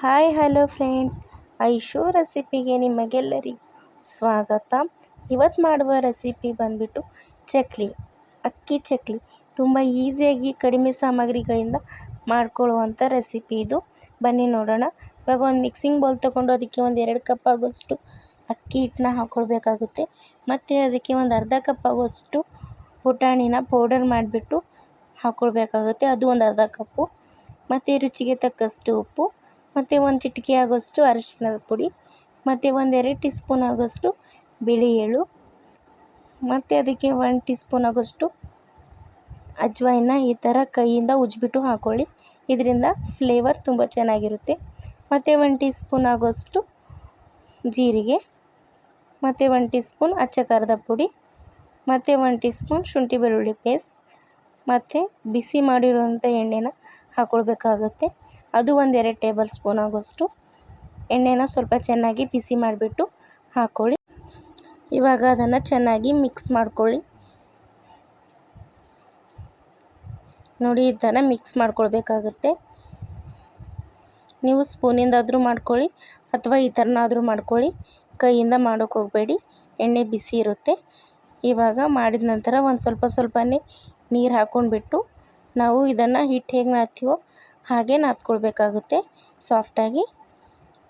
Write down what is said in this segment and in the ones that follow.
Hi hello friends, Aishu ರೆಸಿಪಿಗೆ ನಿಮಗೆಲ್ಲರಿಗೂ ಸ್ವಾಗತ. ಇವತ್ತು ಮಾಡುವ ರೆಸಿಪಿ ಬಂದ್ಬಿಟ್ಟು ಚಕ್ಲಿ, ಅಕ್ಕಿ ಚಕ್ಲಿ. ತುಂಬ ಈಸಿಯಾಗಿ ಕಡಿಮೆ ಸಾಮಗ್ರಿಗಳಿಂದ ಮಾಡ್ಕೊಳ್ಳುವಂಥ ರೆಸಿಪಿ ಇದು. ಬನ್ನಿ ನೋಡೋಣ. ಇವಾಗ ಒಂದು ಮಿಕ್ಸಿಂಗ್ ಬೌಲ್ ತೊಗೊಂಡು ಅದಕ್ಕೆ ಒಂದು 2 ಕಪ್ ಆಗೋಷ್ಟು ಅಕ್ಕಿ ಹಿಟ್ಟನ್ನ ಹಾಕ್ಕೊಳ್ಬೇಕಾಗುತ್ತೆ. ಮತ್ತು ಅದಕ್ಕೆ ಒಂದು ಅರ್ಧ ಕಪ್ ಆಗೋಷ್ಟು ಪುಟಾಣಿನ ಪೌಡರ್ ಮಾಡಿಬಿಟ್ಟು ಹಾಕ್ಕೊಳ್ಬೇಕಾಗುತ್ತೆ, ಅದು ಒಂದು ಅರ್ಧ ಕಪ್ಪು. ಮತ್ತು ರುಚಿಗೆ ತಕ್ಕಷ್ಟು ಉಪ್ಪು, ಮತ್ತು ಒಂದು ಚಿಟಿಕೆ ಆಗೋಷ್ಟು ಅರಿಶಿಣದ ಪುಡಿ, ಮತ್ತು ಒಂದು 2 ಟೀ ಸ್ಪೂನ್ ಆಗೋಷ್ಟು ಬಿಳಿ ಎಳ್ಳು, ಮತ್ತು ಅದಕ್ಕೆ 1 ಟೀ ಸ್ಪೂನ್ ಆಗೋಷ್ಟು ಅಜ್ವಾಯಿನ ಈ ಥರ ಕೈಯಿಂದ ಉಜ್ಜಿಬಿಟ್ಟು ಹಾಕ್ಕೊಳ್ಳಿ. ಇದರಿಂದ ಫ್ಲೇವರ್ ತುಂಬ ಚೆನ್ನಾಗಿರುತ್ತೆ. ಮತ್ತು 1 ಟೀ ಸ್ಪೂನ್ ಆಗೋಷ್ಟು ಜೀರಿಗೆ, ಮತ್ತು 1 ಟೀ ಸ್ಪೂನ್ ಅಚ್ಚ ಖಾರದ ಪುಡಿ, ಮತ್ತು 1 ಟೀ ಸ್ಪೂನ್ ಶುಂಠಿ ಬೆಳ್ಳುಳ್ಳಿ ಪೇಸ್ಟ್, ಮತ್ತು ಬಿಸಿ ಮಾಡಿರುವಂಥ ಎಣ್ಣೆನ ಹಾಕ್ಕೊಳ್ಬೇಕಾಗುತ್ತೆ. ಅದು ಒಂದು 2 ಟೇಬಲ್ ಸ್ಪೂನ್ ಆಗೋಷ್ಟು ಎಣ್ಣೆನ ಸ್ವಲ್ಪ ಚೆನ್ನಾಗಿ ಬಿಸಿ ಮಾಡಿಬಿಟ್ಟು ಹಾಕ್ಕೊಳ್ಳಿ. ಇವಾಗ ಅದನ್ನು ಚೆನ್ನಾಗಿ ಮಿಕ್ಸ್ ಮಾಡ್ಕೊಳ್ಳಿ. ನೋಡಿ, ಈ ಥರ ಮಿಕ್ಸ್ ಮಾಡ್ಕೊಳ್ಬೇಕಾಗುತ್ತೆ. ನೀವು ಸ್ಪೂನಿಂದಾದರೂ ಮಾಡ್ಕೊಳ್ಳಿ ಅಥವಾ ಈ ಥರನಾದರೂ ಮಾಡ್ಕೊಳ್ಳಿ. ಕೈಯಿಂದ ಮಾಡೋಕ್ಕೆ ಹೋಗಬೇಡಿ, ಎಣ್ಣೆ ಬಿಸಿ ಇರುತ್ತೆ. ಇವಾಗ ಮಾಡಿದ ನಂತರ ಒಂದು ಸ್ವಲ್ಪನೇ ನೀರು ಹಾಕ್ಕೊಂಡ್ಬಿಟ್ಟು ನಾವು ಇದನ್ನು ಹಿಟ್ಟು ಹೇಗೆ ನಾದ್ತೀವೋ ಹಾಗೆ ನಾದ್ಕೊಳ್ಬೇಕಾಗುತ್ತೆ ಸಾಫ್ಟಾಗಿ.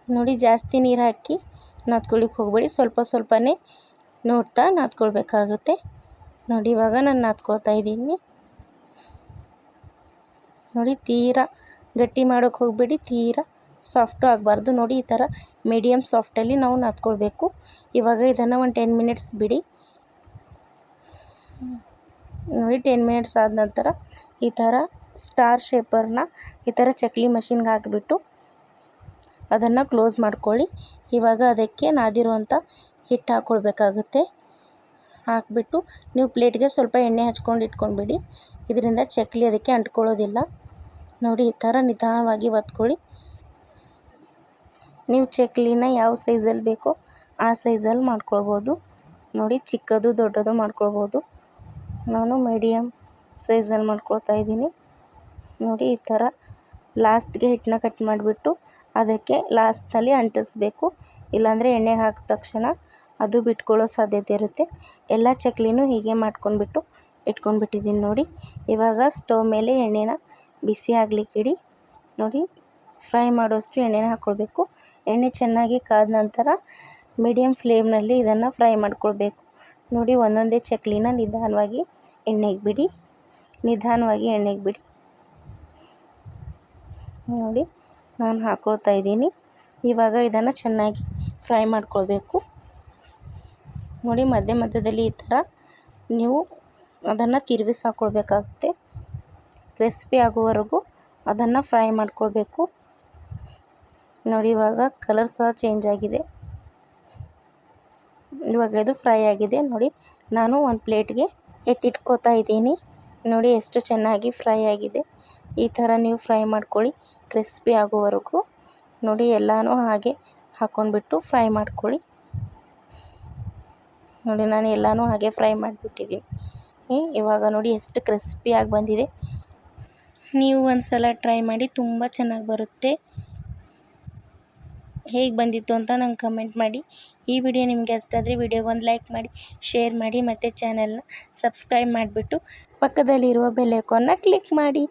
ನೋಡಿ, ಜಾಸ್ತಿ ನೀರು ಹಾಕಿ ನಾದ್ಕೊಳ್ಳಿಕ್ಕೆ ಹೋಗಬೇಡಿ, ಸ್ವಲ್ಪನೇ ನೋಡ್ತಾ ನಾದ್ಕೊಳ್ಬೇಕಾಗುತ್ತೆ. ನೋಡಿ, ಇವಾಗ ನಾನು ನಾದ್ಕೊಳ್ತಾ ಇದ್ದೀನಿ. ನೋಡಿ, ತೀರಾ ಗಟ್ಟಿ ಮಾಡೋಕ್ಕೆ ಹೋಗಬೇಡಿ, ತೀರಾ ಸಾಫ್ಟು ಆಗಬಾರ್ದು. ನೋಡಿ, ಈ ಥರ ಮೀಡಿಯಮ್ ಸಾಫ್ಟಲ್ಲಿ ನಾವು ನಾದ್ಕೊಳ್ಬೇಕು. ಇವಾಗ ಇದನ್ನು ಒಂದು 10 ಮಿನಿಟ್ಸ್ ಬಿಡಿ. ನೋಡಿ, 10 ಮಿನಿಟ್ಸ್ ಆದ ನಂತರ ಈ ಥರ ಸ್ಟಾರ್ ಶೇಪರ್ನ ಈ ಥರ ಚಕ್ಲಿ ಮಷಿನ್ಗೆ ಹಾಕಿಬಿಟ್ಟು ಅದನ್ನು ಕ್ಲೋಸ್ ಮಾಡ್ಕೊಳ್ಳಿ. ಇವಾಗ ಅದಕ್ಕೆ ನಾದಿರುವಂಥ ಹಿಟ್ಟು ಹಾಕ್ಕೊಳ್ಬೇಕಾಗುತ್ತೆ. ಹಾಕಿಬಿಟ್ಟು ನೀವು ಪ್ಲೇಟ್ಗೆ ಸ್ವಲ್ಪ ಎಣ್ಣೆ ಹಚ್ಕೊಂಡು ಇಟ್ಕೊಂಡ್ಬಿಡಿ, ಇದರಿಂದ ಚಕ್ಲಿ ಅದಕ್ಕೆ ಅಂಟ್ಕೊಳ್ಳೋದಿಲ್ಲ. ನೋಡಿ, ಈ ಥರ ನಿಧಾನವಾಗಿ ಒತ್ಕೊಳ್ಳಿ. ನೀವು ಚಕ್ಲಿನ ಯಾವ ಸೈಜಲ್ಲಿ ಬೇಕೋ ಆ ಸೈಜಲ್ಲಿ ಮಾಡ್ಕೊಳ್ಬೋದು. ನೋಡಿ, ಚಿಕ್ಕದು ದೊಡ್ಡದು ಮಾಡ್ಕೊಳ್ಬೋದು. ನಾನು ಮೀಡಿಯಮ್ ಸೈಜಲ್ಲಿ ಮಾಡ್ಕೊಳ್ತಾ ಇದ್ದೀನಿ. ನೋಡಿ, ಈ ಥರ ಲಾಸ್ಟ್ಗೆ ಹಿಟ್ಟನ್ನ ಕಟ್ ಮಾಡಿಬಿಟ್ಟು ಅದಕ್ಕೆ ಲಾಸ್ಟ್ನಲ್ಲಿ ಅಂಟಿಸ್ಬೇಕು. ಇಲ್ಲಾಂದರೆ ಎಣ್ಣೆಗೆ ಹಾಕಿದ ತಕ್ಷಣ ಅದು ಬಿಟ್ಕೊಳ್ಳೋ ಸಾಧ್ಯತೆ ಇರುತ್ತೆ. ಎಲ್ಲ ಚಕ್ಲಿನೂ ಹೀಗೆ ಮಾಡ್ಕೊಂಡ್ಬಿಟ್ಟು ಇಟ್ಕೊಂಡ್ಬಿಟ್ಟಿದ್ದೀನಿ. ನೋಡಿ, ಇವಾಗ ಸ್ಟವ್ ಮೇಲೆ ಎಣ್ಣೆನ ಬಿಸಿ ಆಗಲಿಕ್ಕೆ ಇಡಿ. ನೋಡಿ, ಫ್ರೈ ಮಾಡೋಷ್ಟು ಎಣ್ಣೆನ ಹಾಕ್ಕೊಳ್ಬೇಕು. ಎಣ್ಣೆ ಚೆನ್ನಾಗಿ ಕಾದ ನಂತರ ಮೀಡಿಯಮ್ ಫ್ಲೇಮ್ನಲ್ಲಿ ಇದನ್ನು ಫ್ರೈ ಮಾಡ್ಕೊಳ್ಬೇಕು. ನೋಡಿ, ಒಂದೊಂದೇ ಚಕ್ಲಿನ ನಿಧಾನವಾಗಿ ಎಣ್ಣೆಗೆ ಬಿಡಿ. ನೋಡಿ, ನಾನು ಹಾಕ್ಕೊಳ್ತಾ ಇದ್ದೀನಿ. ಇವಾಗ ಇದನ್ನು ಚೆನ್ನಾಗಿ ಫ್ರೈ ಮಾಡ್ಕೊಳ್ಬೇಕು. ನೋಡಿ, ಮಧ್ಯದಲ್ಲಿ ಈ ಥರ ನೀವು ಅದನ್ನು ತಿರುಗಿಸಿ ಹಾಕ್ಕೊಳ್ಬೇಕಾಗುತ್ತೆ. ಕ್ರಿಸ್ಪಿ ಆಗೋವರೆಗೂ ಅದನ್ನು ಫ್ರೈ ಮಾಡ್ಕೊಳ್ಬೇಕು. ನೋಡಿ, ಇವಾಗ ಕಲರ್ ಸಹ ಚೇಂಜ್ ಆಗಿದೆ. ಇವಾಗ ಇದು ಫ್ರೈ ಆಗಿದೆ. ನೋಡಿ, ನಾನು ಒಂದು ಪ್ಲೇಟ್ಗೆ ಎತ್ತಿಟ್ಕೋತಾ ಇದ್ದೀನಿ. ನೋಡಿ, ಎಷ್ಟು ಚೆನ್ನಾಗಿ ಫ್ರೈ ಆಗಿದೆ. ಈ ಥರ ನೀವು ಫ್ರೈ ಮಾಡ್ಕೊಳ್ಳಿ ಕ್ರಿಸ್ಪಿ ಆಗೋವರೆಗೂ. ನೋಡಿ, ಎಲ್ಲನೂ ಹಾಗೆ ಹಾಕ್ಕೊಂಡ್ಬಿಟ್ಟು ಫ್ರೈ ಮಾಡ್ಕೊಳ್ಳಿ. ನೋಡಿ, ನಾನು ಎಲ್ಲನೂ ಹಾಗೆ ಫ್ರೈ ಮಾಡಿಬಿಟ್ಟಿದ್ದೀನಿ. ಇವಾಗ ನೋಡಿ ಎಷ್ಟು ಕ್ರಿಸ್ಪಿಯಾಗಿ ಬಂದಿದೆ. ನೀವು ಒಂದು ಸಲ ಟ್ರೈ ಮಾಡಿ, ತುಂಬ ಚೆನ್ನಾಗಿ ಬರುತ್ತೆ. ಹೇಗೆ ಬಂದಿತ್ತು ಅಂತ ನಂಗೆ ಕಮೆಂಟ್ ಮಾಡಿ. ಈ ವಿಡಿಯೋ ನಿಮಗೆ ಇಷ್ಟ ಆದರೆ ವಿಡಿಯೋಗೆ ಒಂದು ಲೈಕ್ ಮಾಡಿ, ಶೇರ್ ಮಾಡಿ, ಮತ್ತು ಚಾನಲ್ನ ಸಬ್ಸ್ಕ್ರೈಬ್ ಮಾಡಿಬಿಟ್ಟು ಪಕ್ಕದಲ್ಲಿರುವ ಬೆಲ್ ಐಕಾನ್ನ ಕ್ಲಿಕ್ ಮಾಡಿ.